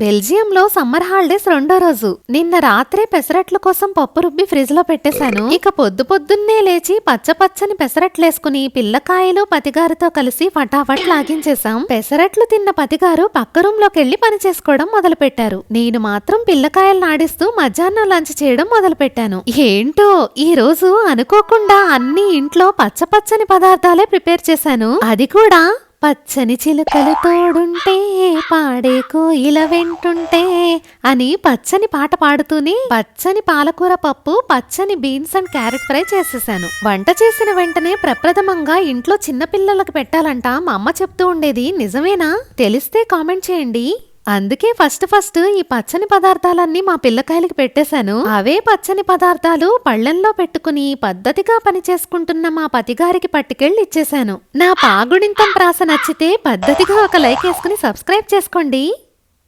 బెల్జియంలో summer holidays రెండో రోజు. నిన్న రాత్రే పెసరట్ల కోసం పప్పు రుబ్బి ఫ్రిడ్జ్ లో పెట్టేశాను. ఇక పొద్దున్నే లేచి పచ్చని పెసరట్లేసుకుని పిల్లకాయలు పతిగారితో కలిసి ఫటాఫట్ లాగించేశాం. పెసరట్లు తిన్న పతిగారు పక్క రూమ్ లోకి వెళ్లి పని చేసుకోవడం మొదలు పెట్టారు. నేను మాత్రం పిల్లకాయలు నాడిస్తూ మధ్యాహ్నం లంచ్ చేయడం మొదలు పెట్టాను. ఏంటో ఈ రోజు అనుకోకుండా అన్ని ఇంట్లో పచ్చని పదార్థాలే ప్రిపేర్ చేశాను. అది కూడా పచ్చని చిలుకలు తోడుంటే పాడే కోయిల వెంటుంటే అని పచ్చని పాట పాడుతూనే పచ్చని పాలకూర పప్పు, పచ్చని బీన్స్ అండ్ క్యారెట్ ఫ్రై చేసేసాను. వంట చేసిన వెంటనే ప్రప్రథమంగా ఇంట్లో చిన్నపిల్లలకు పెట్టాలంట మా అమ్మ చెప్తూ ఉండేది. నిజమేనా? తెలిస్తే కామెంట్ చేయండి. అందుకే ఫస్ట్ ఈ పచ్చని పదార్థాలన్నీ మా పిల్లకాయలకి పెట్టేశాను. అవే పచ్చని పదార్థాలు పళ్ళెంలో పెట్టుకుని పద్ధతిగా పని చేసుకుంటున్న మా పతిగారికి పట్టుకెళ్ళి ఇచ్చేశాను. నా పాగుడింతం ప్రాస నచ్చితే పద్ధతిగా ఒక లైక్ వేసుకుని సబ్స్క్రైబ్ చేసుకోండి.